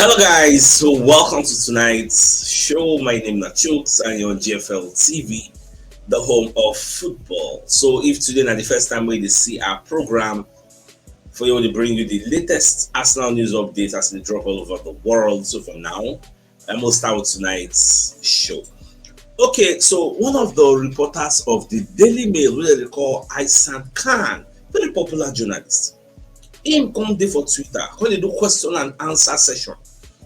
Hello guys, so welcome to tonight's show. My name is CHUKS and you're on GFL TV, the home of football. So if today is the first time we see our program, for you to bring you the latest Arsenal news updates as they drop all over the world. So for now, I'm going to start with tonight's show. Okay, so one of the reporters of the Daily Mail, who they call Isan Khan, very popular journalist, him come there for Twitter when they do question and answer session.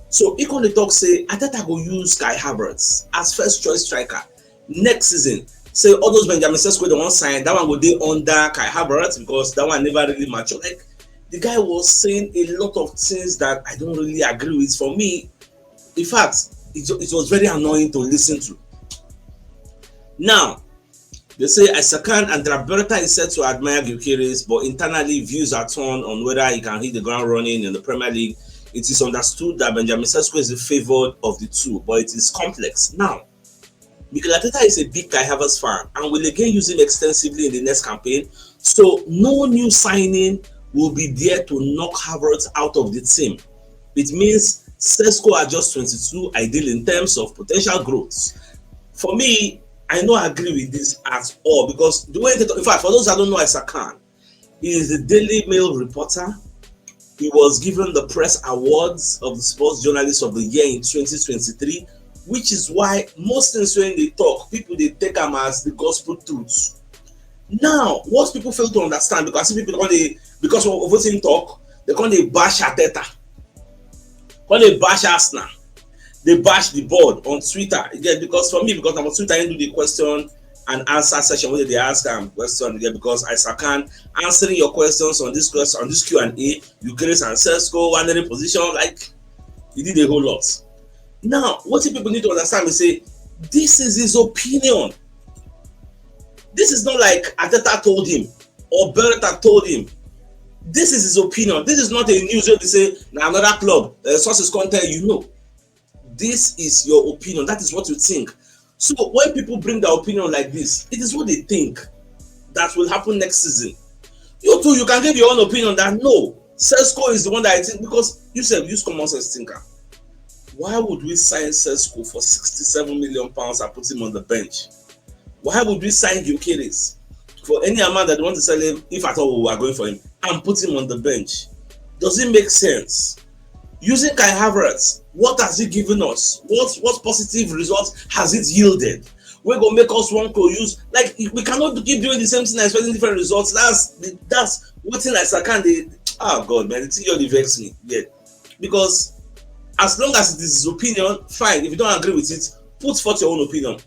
So he come talk say Ateta go use Kai Havertz as first choice striker next season. Say all those Benjamin Sesko they won't sign, that one go dey under Kai Havertz because that one never really mature. Like the guy was saying a lot of things that I don't really agree with. For me, in fact, it was very annoying to listen to. Now, they say Isakan and Draberta is said to admire Gyokeres, but internally views are torn on whether he can hit the ground running in the Premier League. It is understood that Benjamin Sesko is the favoured of the two, but it is complex. Now, Mikel Arteta is a big Kai Havertz fan and will again use him extensively in the next campaign. So no new signing will be there to knock Havertz out of the team. It means Sesko are just 22, ideal in terms of potential growth. For me, I don't agree with this at all because the way they talk, in fact, for those that don't know Isakan, he is the Daily Mail reporter. He was given the press awards of the Sports Journalist of the Year in 2023, which is why most things when they talk, people they take them as the gospel truths. Now, what people fail to understand, because people because of voting talk, they call they bash Arteta, call they bash Arsenal. They bash the board on Twitter again because for me, because I'm on Twitter, I do the question and answer session where they ask question again because Isakan answering your questions on this question on this Q&A, Gyokeres and Sesko, one in position, like he did a whole lot. Now, what people need to understand is say this is his opinion. This is not like Arteta told him or Beretta told him. This is his opinion. This is not a news where they say now another club sources content you know. This is your opinion. That is what you think. So when people bring their opinion like this, it is what they think that will happen next season. You too, you can give your own opinion that no, Sesko is the one that I think because you said use common sense thinker. Why would we sign Sesko for £67 million and put him on the bench? Why would we sign Gyokeres for any amount that they want to sell him, if at all we are going for him, and put him on the bench? Does it make sense? Using Kai Havertz, what has he given us? What positive results has it yielded? We're gonna make us want to use, like we cannot keep doing the same thing and expecting different results. That's what thing like Sakan. Oh God, man, it's really vex me. Yeah, because as long as it is his opinion, fine. If you don't agree with it, put forth your own opinion,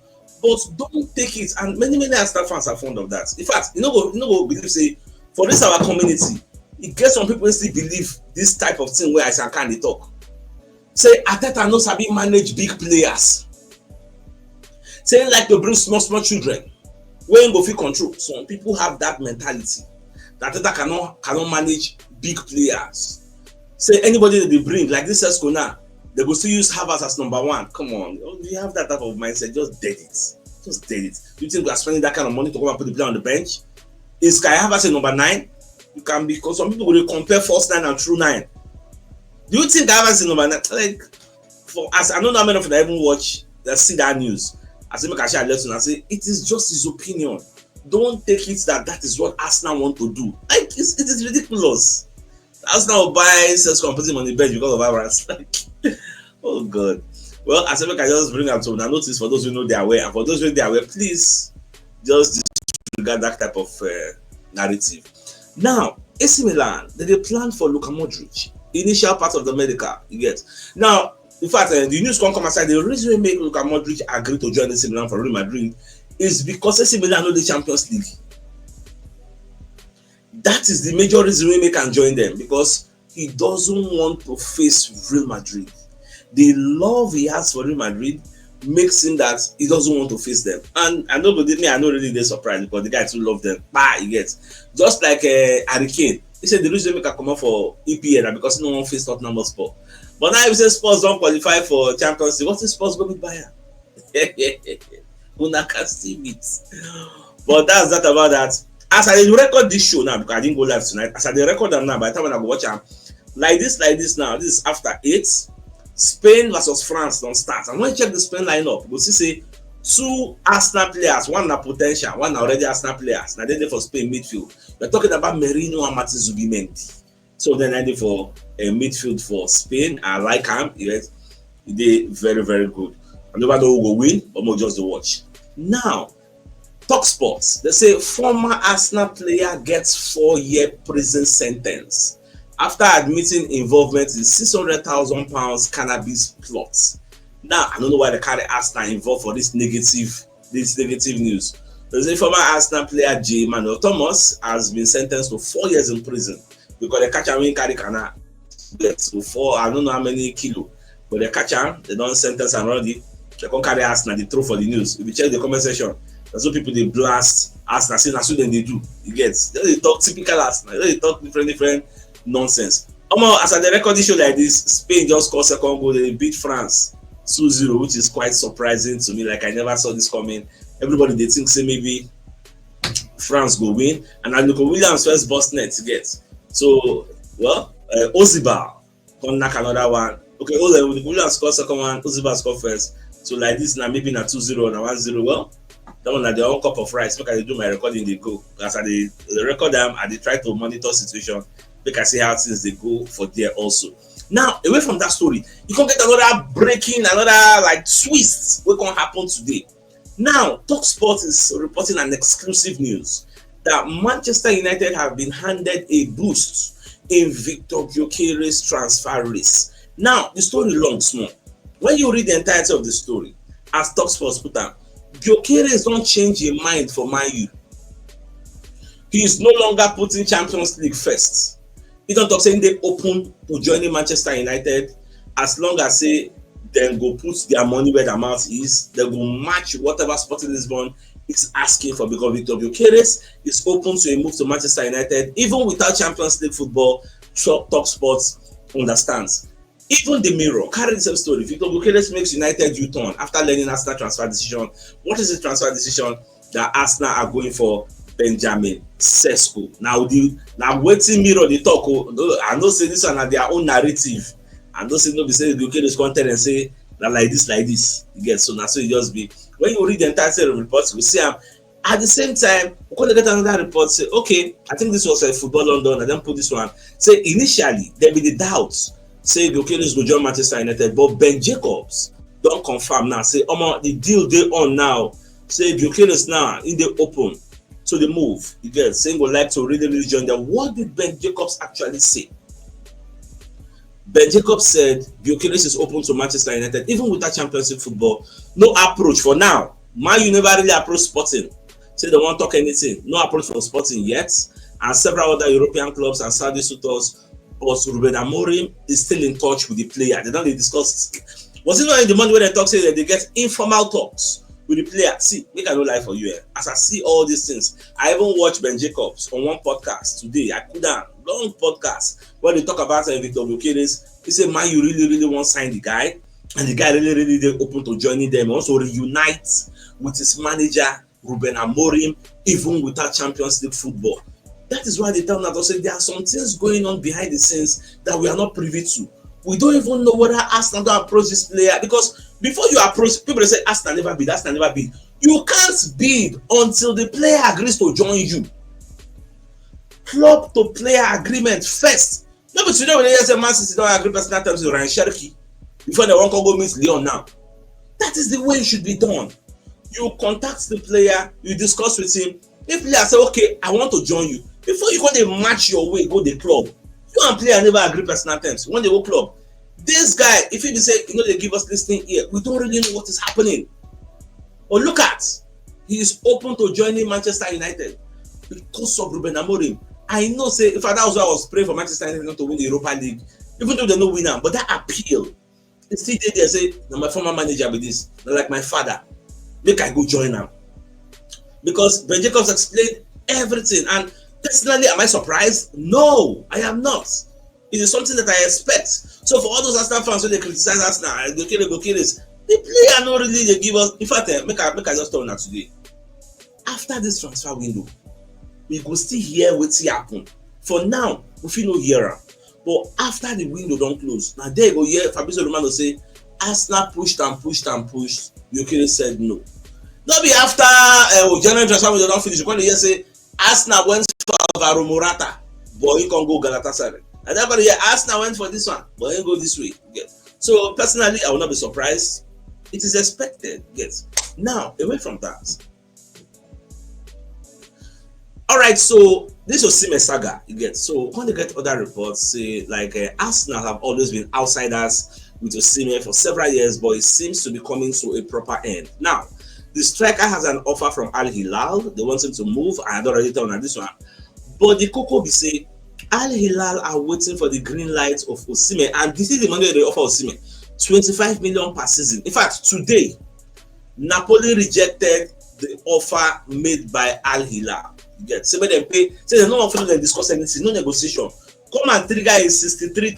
but don't take it. And many Arsenal fans are fond of that. In fact, you know go believe say for this our community. It gets some people still believe this type of thing where I can they talk. Say Arteta no sabi manage big players. Saying like to bring small children. When go feel control. Some people have that mentality that Arteta cannot manage big players. Say anybody that they bring like this Sesko now, they go still use Havertz as number one. Come on, you have that type of mindset. Just dead it. Just dead it. You think we are spending that kind of money to come and put the player on the bench? Is Kai Havertz a number 9? You can be because some people will compare false 9 and true 9. Do you think Havertz is number 9? Like, for as I don't know how many of them even watch that see that news. I say make I share a lesson and say it is just his opinion. Don't take it that is what Arsenal want to do. Like it is ridiculous. Arsenal buy Sesko and put him on the bench because of Havertz. Like, oh God. Well, I say make I just bring up some notice for those who know they are aware, and for those who they are aware, please just disregard that type of narrative. Now, AC Milan, they plan for Luka Modric. Initial part of the medical, you get. Now, in fact, the news come aside. The reason we make Luka Modric agree to join AC Milan for Real Madrid is because AC Milan know the Champions League. That is the major reason we can join them, because he doesn't want to face Real Madrid. The love he has for Real Madrid makes him that he doesn't want to face them. And I know really they're surprised because the guy too love them. He gets just like Harry Kane. He said the reason make a come out for EPL because no one face Tottenham Hotspur. But now if say Spurs don't qualify for Champions League, what's the Spurs going to buy? Una can still meet. But that's that about that. As I record this show now, because I didn't go live tonight, as I record them now, by the time when I go watch them, like this now, this is after 8. Spain versus France don't start. And when you check the Spain lineup, you will see say 2 Arsenal players, one na potential, one na already Arsenal players. Now they for Spain midfield. We're talking about Merino and Martin Zubimendi. So then I did for a midfield for Spain. I like him. Yes, he did very, very good. I never know who will win, but more just to watch. Now, Talk Sports. They say former Arsenal player gets 4-year prison sentence after admitting involvement in £600,000 cannabis plots. Now, I don't know why they carry Arsenal involved for this negative news. They say former Arsenal player J. Manuel Thomas has been sentenced to 4 years in prison because they catch him in carry canna for I don't know how many kilo, but they catch him, they don't sentence him already. They can't carry Arsenal, they throw for the news. If you check the comment section, there's some people they blast Arsenal, saying that's what they do. You get, they talk typical Arsenal, they talk different nonsense. As I record this show like this, Spain just scored second goal, they beat France 2-0, which is quite surprising to me. Like I never saw this coming. Everybody they think say maybe France go win, and now Nico Williams first bust net to get. So well, Ozibal come knock another one. Okay, Nico Williams score second one, Ozibal score first. So like this now maybe na 2-0 na 1-0. Well, that one na their own cup of rice. Make I do my recording they go. As I the record them, I they try to monitor situation. Make I see how things they go for there also. Now, away from that story, you can get another like twist what can happen today. Now, TalkSport is reporting an exclusive news that Manchester United have been handed a boost in Victor Gyokeres transfer race. Now, the story long small. When you read the entirety of the story, as TalkSport put out, Gyokeres don't change your mind for Man U. He is no longer putting Champions League first. He don't talk saying they open to joining Manchester United as long as say then go put their money where their mouth is. They will match whatever Sporting Lisbon is asking for, because Victor Gyokeres is open to a move to Manchester United even without Champions League football. TalkSport understands. Even the Mirror carry the same story. Victor Gyokeres makes United U-turn after learning Arsenal transfer decision. What is the transfer decision? That Arsenal are going for Benjamin Sesko. Now waiting Mirror they talk. I know say this one are their own narrative. I don't say no be say Gyokeres content and say that like this. You get, so now so it just be when you read the entire set of reports, we see at the same time we're going to get another report say okay, I think this was a Football London and then put this one. Say initially there be the doubts. Say Gyokeres go join Manchester United, but Ben Jacobs don't confirm now. Say the deal they on now. Say Gyokeres now in the open. So the move, you get, saying would like to really join them. What did Ben Jacobs actually say? Ben Jacobs said Gyokeres is open to Manchester United, even without Champions League football. No approach for now. Man, you never really approach Sporting. Say they won't talk anything. No approach from Sporting yet. And several other European clubs and Saudi suitors. But Ruben Amorim is still in touch with the player. They don't discuss. Was it not in the money when they talk say that they get informal talks with the player? See, make I no lie for you. As I see all these things, I even watched Ben Jacobs on one podcast today. I could have long podcast where they talk about Victor Gyokeres. He said, man, you really want to sign the guy, and the guy really open to joining them. Also reunite with his manager Ruben Amorim, even without Champions League football. That is why they tell us that there are some things going on behind the scenes that we are not privy to. We don't even know whether Arsenal don't approach this player, because before you approach, people say Arsenal never bid. You can't bid until the player agrees to join you. Club to player agreement first. No, but today when they say Man City don't agree personal terms with Ryan Cherky before they want to go meet Leon now. That is the way it should be done. You contact the player, you discuss with him. If player say, okay, I want to join you, before you go they match your way, go the club. You and player never agree personal terms. When they go club, this guy, if he say, they give us this thing here, we don't really know what is happening. But look at, he is open to joining Manchester United because of Ruben Amorim. I know, say, if that was why I was praying for Manchester United not to win the Europa League, even though they no winner, but that appeal, they still did there say, now my former manager with this, like my father, make I go join him. Because Ben Jacobs explained everything, and personally, am I surprised? No, I am not. It is something that I expect. So for all those Arsenal fans when they criticize Arsenal, Gyokeres, the player not really they give us. In fact, make I just tell you now today. After this transfer window, we go still hear what's happen. For now, we feel no hear. But after the window don't close, now there you go here, Fabrizio Romano say, Arsenal pushed and pushed and pushed. Gyokeres said no. Not be after January transfer window don't finish. You can hear say, Arsenal went for Alvaro Morata, but he can go Galatasaray. And everybody here, Arsenal went for this one, but he go this way. Yes. So personally, I will not be surprised. It is expected. Yes. Now, away from that. All right, so this was Osimhen saga. You get so when they get other reports say like Arsenal have always been outsiders with Osimhen for several years, but it seems to be coming to a proper end. Now, the striker has an offer from Al Hilal. They want him to move. I had already told on this one, but the Coco be say Al Hilal are waiting for the green light of Osimhen, and this is the money they offer Osimhen, 25 million per season. In fact, today Napoli rejected the offer made by Al Hilal. Get say them pay, say they no want to discuss anything, no negotiation. Come and trigger is 63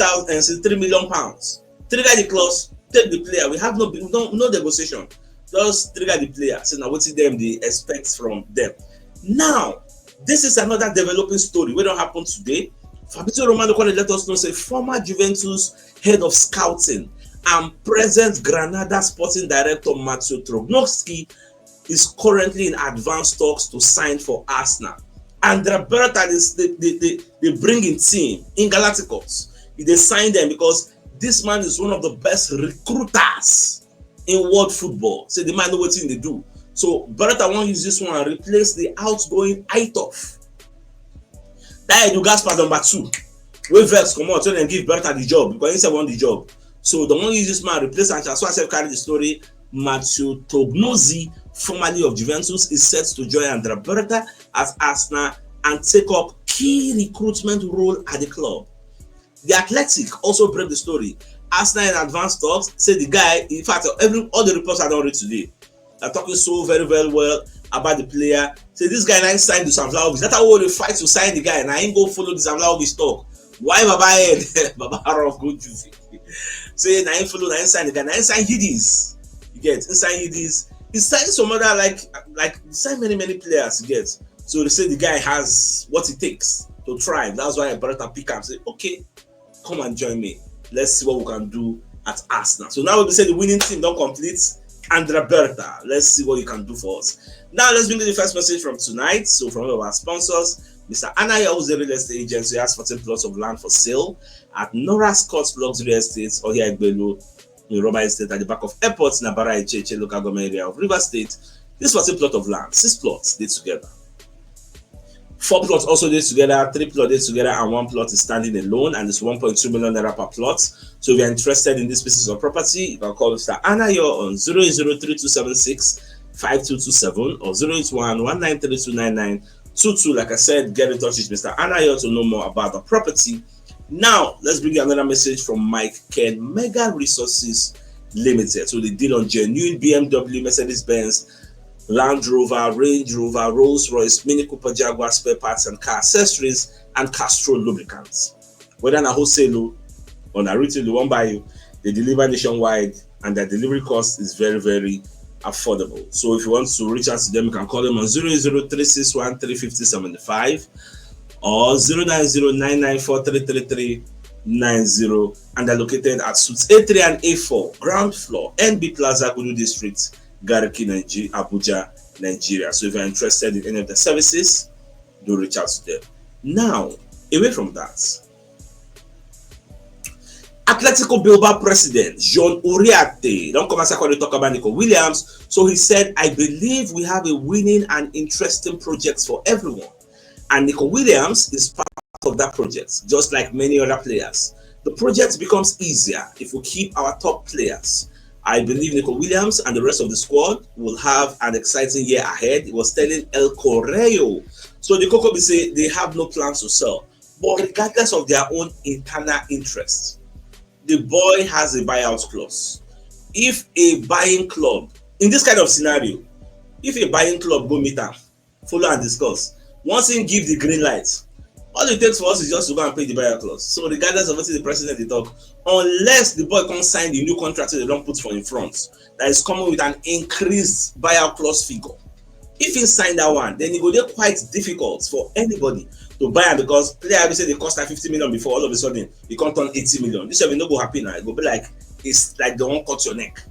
million pounds. Trigger the clause, take the player. We have no negotiation. Just trigger the player. So now what is them they expect from them. Now, this is another developing story. What don't happen today. Fabrizio Romano can let us know say former Juventus head of scouting and present Granada sporting director Matteo Trognowski is currently in advanced talks to sign for Arsenal. Andrea Berta is they bring in team in Galacticos. They sign them because this man is one of the best recruiters in world football. So the man know what they do. So Berta won't use this one and replace the outgoing Aitov. That is Gaspar number 2. We Vex come out and give Berta the job because he said won the job. So the one use this man replace and so I said carry the story. Matteo Trognowski, formerly of Juventus, is set to join Andrea Berta as Arsenal and take up key recruitment role at the club. The Athletic also break the story. Arsenal in advanced talks say the guy, in fact, all the reports I don't read today are talking so very well about the player. Say this guy now signed to Sam Vlahovic. That's how they fight to sign the guy, and I ain't go follow the Sam Vlahovic talk. Why Baba head? Baba Harold go juicy. Say now ain't follow, now ain't sign the guy, now ain't sign Hidis. You get inside Hidis. He signed some other like signed many players. You get. So they say the guy has what it takes to thrive. That's why I brought up pick up. Say okay, come and join me. Let's see what we can do at Arsenal. So now we say the winning team don't complete. Andrea Berta, let's see what you can do for us. Now let's bring in the first message from tonight. So from one of our sponsors, Mr. Anaya, who's a real estate agent, so he has 14 plots of land for sale at Nora Scott's Luxury Estates or here at Belu in Roma Estate at the back of airports in Abara Echeche local government area of River State. This 14 plot of land, 6 plots did together. 4 plots also did together, 3 plots did together, and 1 plot is standing alone, and it's 1.2 million naira per plot. So if you're interested in this pieces of property, you can call Mr. Anayo on 08032765227 or 08119329922. Like I said, get in touch with Mr. Anayo to know more about the property. Now, let's bring you another message from Mike Ken, Mega Resources Limited. So they deal on genuine BMW, Mercedes-Benz, Land Rover, Range Rover, Rolls-Royce, Mini Cooper, Jaguar spare parts and car accessories, and Castrol lubricants. Whether on a wholesale or a retail, they won't buy you. They deliver nationwide, and their delivery cost is very affordable. So if you want to reach out to them, you can call them on 003613575 or 09099433390, and they're located at Suites A3 and A4, ground floor, NB Plaza, Kudu District, Gariki, Abuja, Nigeria. So if you're interested in any of the services, do reach out to them. Now, away from that, Atletico Bilbao president John Uriarte don't come and talk about Nico Williams. So he said, I believe we have a winning and interesting project for everyone, and Nico Williams is part of that project, just like many other players. The project becomes easier if we keep our top players. I believe Nico Williams and the rest of the squad will have an exciting year ahead. He was telling El Correo. So the Coco will say they have no plans to sell, but regardless of their own internal interests, the boy has a buyout clause. If a buying club, in this kind of scenario, if a buying club go meet him, follow and discuss, once he give the green light, all it takes for us is just to go and pay the buyout clause. So regardless of what the president they talk, unless the boy can sign the new contract they don't put for in front, that is coming with an increased buyout clause figure, If he sign that one, then it will be quite difficult for anybody to buy am, because player wey say they cost like 50 million before, all of a sudden e come turn 80 million. This one no go happy now. It go be like it's like they wan cut your neck.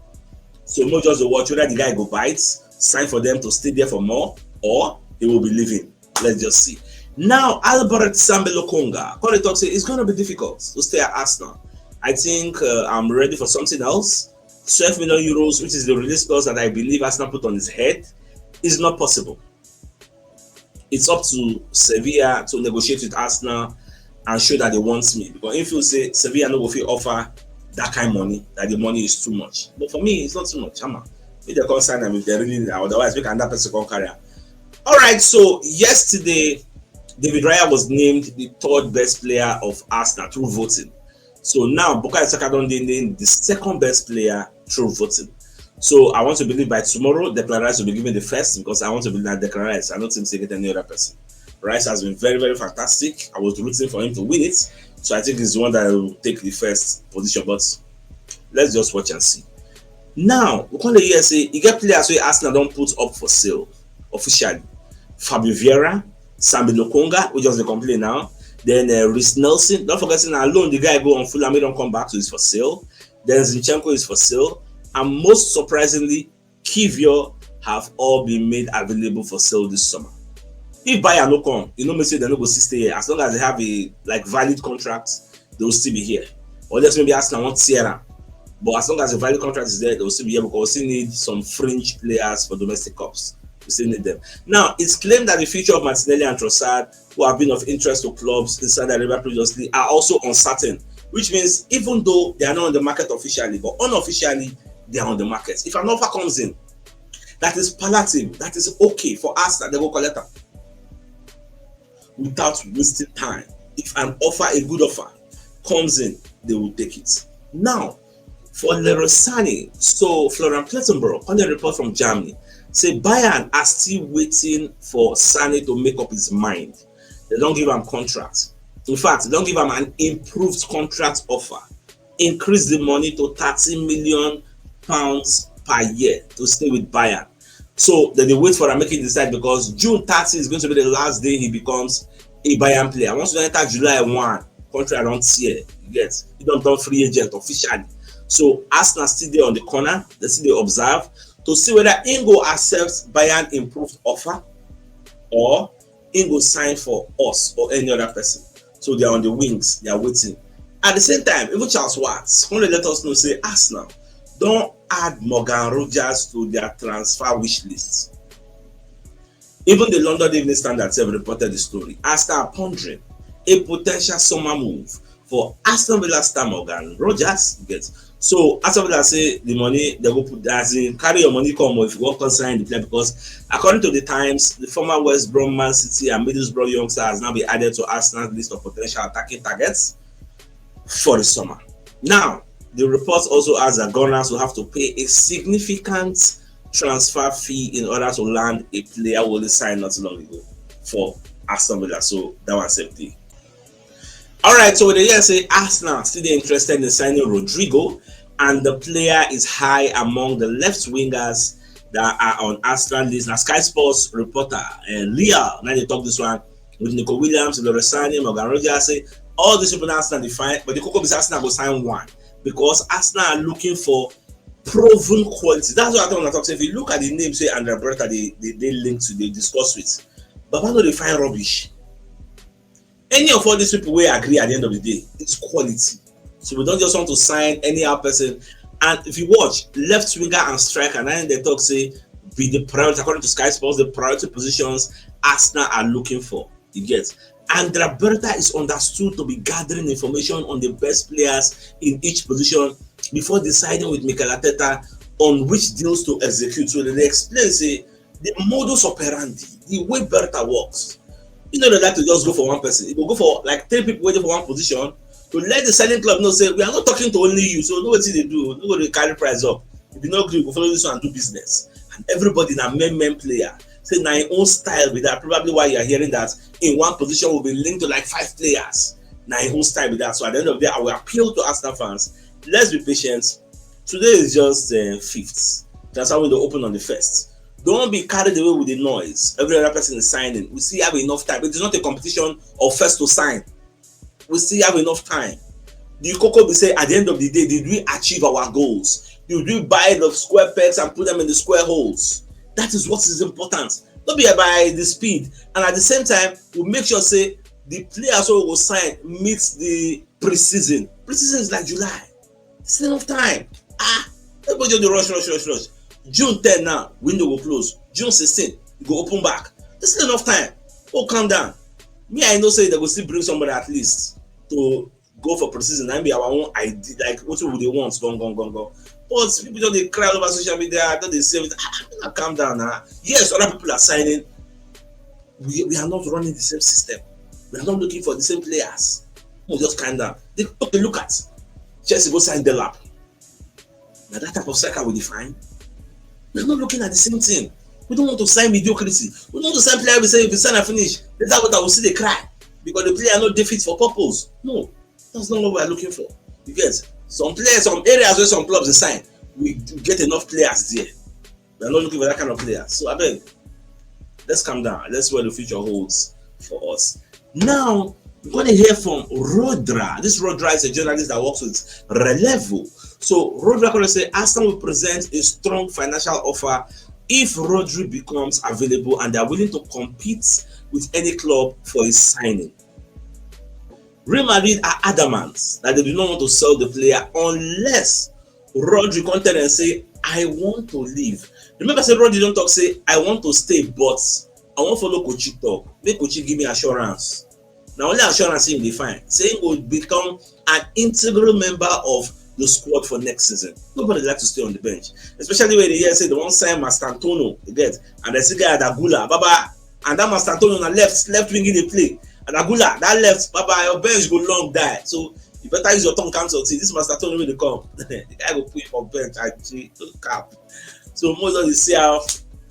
So no just to watch whether the guy go bite, sign for them to stay there for more, or he will be leaving. Let's just see. Now Albert Sambelokonga, Kole talk say it's going to be difficult to stay at Arsenal. I think I'm ready for something else. 12 million euros, which is the release clause that I believe Arsenal put on his head, is not possible. It's up to Sevilla to negotiate with Arsenal and show that they want me. Because if you say Sevilla no go fit offer that kind of money, that the money is too much. But for me, it's not too much. If they can't sign them, if they really need it, otherwise we can that person can carry. All right, so yesterday, David Raya was named the third best player of Arsenal through voting. So now Bukayo Saka don dey named the second best player through voting. So I want to believe by tomorrow, Declan Rice will be given the first, because I want to believe that Declan Rice, I don't think he get any other person. Rice has been very, very fantastic. I was rooting for him to win it. So I think he's the one that will take the first position. But let's just watch and see. Now, we can't hear say, you get players where Arsenal don't put up for sale officially. Fabio Vieira, Sambi Lokonga, we just complain now. Then Reece Nelson, don't forget now alone the guy go on Fulham, he don't come back, so he's for sale. Then Zinchenko is for sale. And most surprisingly, Kivior have all been made available for sale this summer. If buyer no come, you know me say they no go stay here. As long as they have a valid contract, they will still be here. Or let's maybe Arsenal want Sierra. But as long as the valid contract is there, they will still be here, because we still need some fringe players for domestic cups. We still need them. Now, it's claimed that the future of Martinelli and Trossard, who have been of interest to clubs in Saudi Arabia previously, are also uncertain. Which means even though they are not on the market officially, but unofficially, they are on the market. If an offer comes in that is palatable, that is okay for us, that they will collect them without wasting time. If an offer, a good offer, comes in, they will take it. Now, for Leroy Sané, so Florian Plettenbrock, on a report from Germany, say Bayern are still waiting for Sané to make up his mind. They don't give him contract. In fact, they don't give him an improved contract offer. Increase the money to £30 million per year to stay with Bayern. So then they wait for him making decide, because June 30 is going to be the last day he becomes a Bayern player. Once you enter July 1, contract around here, you get you don't turn free agent officially. So Arsenal still there on the corner, they still they observe to see whether Ingo accepts Bayern improved offer or Ingo sign for us or any other person. So they are on the wings, they are waiting. At the same time, even Charles Watts only let us know say Arsenal don't add Morgan Rogers to their transfer wish list. Even the London Evening Standard have reported the story. Arsenal are pondering a potential summer move for Aston Villa star Morgan Rogers. So Aston Villa say the money they go put as in carry your money come, or if you want to sign the player, because according to the Times, the former West Brom, Man City and Middlesbrough youngster has now been added to Arsenal's list of potential attacking targets for the summer. Now, the report also adds that Gunners will have to pay a significant transfer fee in order to land a player who only signed not long ago for Aston Villa. So that was safety. All right, so the year say Arsenal still interested in signing Rodrygo, and the player is high among the left wingers that are on Arsenal list. Now, Sky Sports reporter Leah, now they talk this one with Nico Williams, Leroy Sané, Morgan Rogers, say all these people Arsenal define, but the Coco is Arsenal will sign one, because Arsenal are looking for proven quality. That's what I don't want to talk. So if you look at the names, say Andrea Berta, they link to, they discuss with, but why don't they find rubbish? Any of all these people will agree at the end of the day, it's quality. So we don't just want to sign any other person. And if you watch left winger and striker, and then they talk say be the priority, according to Sky Sports, the priority positions Arsenal are looking for. You get. Andrea Berta is understood to be gathering information on the best players in each position before deciding with Mikel Arteta on which deals to execute. So they explain say the modus operandi, the way Berta works. You know, they like to just go for one person. It will go for like 10 people waiting for one position to let the selling club know, say, we are not talking to only you. So, know what they do. No go to carry price up. If you not agree, go follow this one and do business. And everybody in a main player. Say, now your own style with that. Probably why you are hearing that in one position will be linked to like 5 players. Now your own style with that. So, at the end of the day, I will appeal to Arsenal fans. Let's be patient. Today is just 5th. That's how we open on the 1st. Don't be carried away with the noise. Every other person is signing. We still have enough time. It is not a competition of first to sign. We still have enough time. The Coco be say at the end of the day, did we achieve our goals? Did we buy the square pegs and put them in the square holes? That is what is important. Don't be by the speed. And at the same time, we make sure say the players who will sign meets the preseason. Preseason is like July. It's enough time. Everybody just rush. June 10 now, window will close. June 16, you go open back. This is enough time. Oh, calm down. Me, I know say they will still bring somebody at least to go for preseason and be our own idea, like what would they want, go. But people don't they cry all over social media, don't they say, calm down now. Yes, other people are signing. We are not running the same system. We are not looking for the same players. We'll just calm down. Okay, look at Chelsea go sign Delap. Now that type of striker we define. We're not looking at the same thing. We don't want to sign mediocrity. We don't want to sign players. We say if we sign and finish, that's what I will see they cry because the player are not fit for purpose. No, that's not what we are looking for. You get some players, some areas where some clubs they sign, we get enough players there. We are not looking for that kind of player. So I mean, let's calm down. Let's see what the future holds for us. Now we're going to hear from Rodra. This Rodra is a journalist that works with Relevo. So Rodra going to say Arsenal will present a strong financial offer if Rodri becomes available and they are willing to compete with any club for his signing. Real Madrid are adamant that they do not want to sell the player unless Rodri come tell and say, I want to leave. Remember, say Rodri don't talk, say, I want to stay, but I want to follow Kochi talk. Make Kochi give me assurance. Now, only assurance him define. Saying he will become an integral member of the squad for next season. Nobody like to stay on the bench, especially when they hear say they want sign Mastantuono, you get, and they see guy at Agula, Baba, and that Mastantuono on the left wing in the play, and Agula that left, Baba, your bench go long die. So you better use your tongue counsel. See this Mastantuono when they come, the guy go put him on bench actually cap. So most of you see how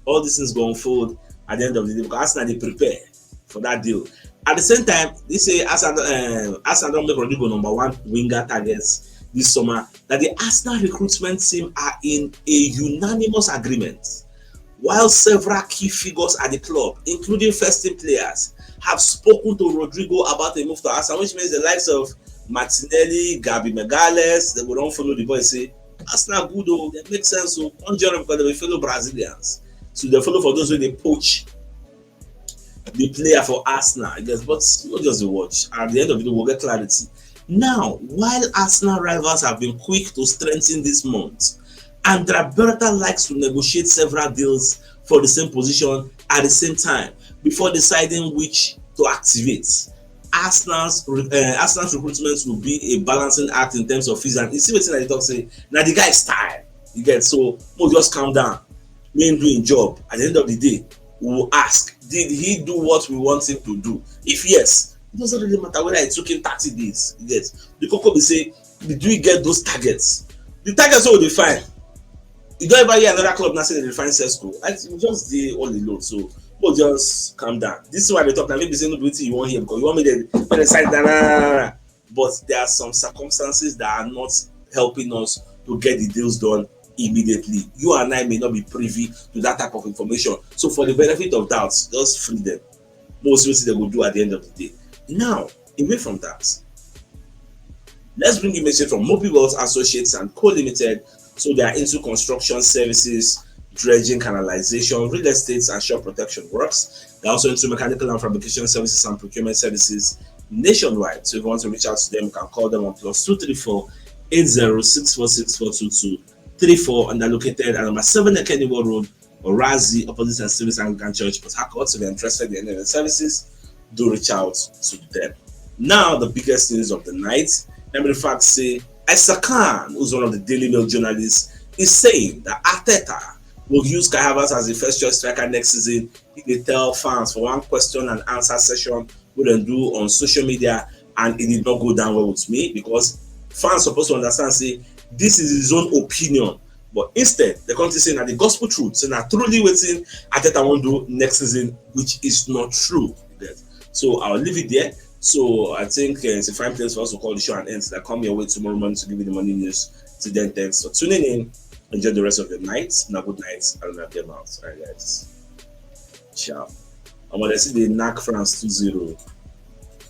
all these things go unfold at the end of the day because Arsenal they prepare for that deal. At the same time, they say Arsenal don't make Rodrygo number one winger targets this summer, that the Arsenal recruitment team are in a unanimous agreement. While several key figures at the club, including first-team players, have spoken to Rodrygo about a move to Arsenal, which means the likes of Martinelli, Gabi Megales, they will don't follow the boys say, Arsenal good, oh, that makes sense. So, on general, because they will follow Brazilians. So, they follow for those who they poach the player for Arsenal, I guess, but not just the watch. At the end of it, we'll get clarity. Now, while Arsenal rivals have been quick to strengthen this month, Andrea Berta likes to negotiate several deals for the same position at the same time before deciding which to activate. Arsenal's recruitment will be a balancing act in terms of fees, and you see what I talk say. Now the guy is tired, you get, so we'll just calm down. We ain't doing job. At the end of the day, we will ask, did he do what we want him to do? If yes, it doesn't really matter whether it took him 30 days. Yes. The Coco will say, did we get those targets? The targets will define. You don't ever hear another club now say they define Cesco. We just did all alone. So we'll just calm down. This is why they talk now. Maybe say nobody you want here because you want me to decide that. But there are some circumstances that are not helping us to get the deals done immediately. You and I may not be privy to that type of information. So for the benefit of doubt, just free them. Most things they will do at the end of the day. Now, away from that, let's bring a message from Moby Wells Associates and Co Limited. So they are into construction services, dredging, canalization, real estate, and shore protection works. They're also into mechanical and fabrication services and procurement services nationwide. So if you want to reach out to them, you can call them on +234 8064642234, and they're located at number 7 Kennywood Road, Orazi, opposite St. Stephen's Anglican Church, Port Harcourt. So if you're interested in any of the services, do reach out to them. Now, the biggest news of the night. Let me in fact say, Isa Khan, who's one of the Daily Mail journalists, is saying that Arteta will use Kai Havertz as the first choice striker next season. He tell fans for one question and answer session we then do on social media, and it did not go down well with me because fans supposed to understand, say, this is his own opinion. But instead, the country saying that the gospel truth, saying that truly waiting Arteta won't do next season, which is not true. So I'll leave it there. So I think it's a fine place for us to call the show and end. So I come your way tomorrow morning to give you the morning news. Till then, thanks for tuning in. Enjoy the rest of your night. Now, good night. I don't have them out. All right, guys. Ciao. I'm going to see the knock France 2-0.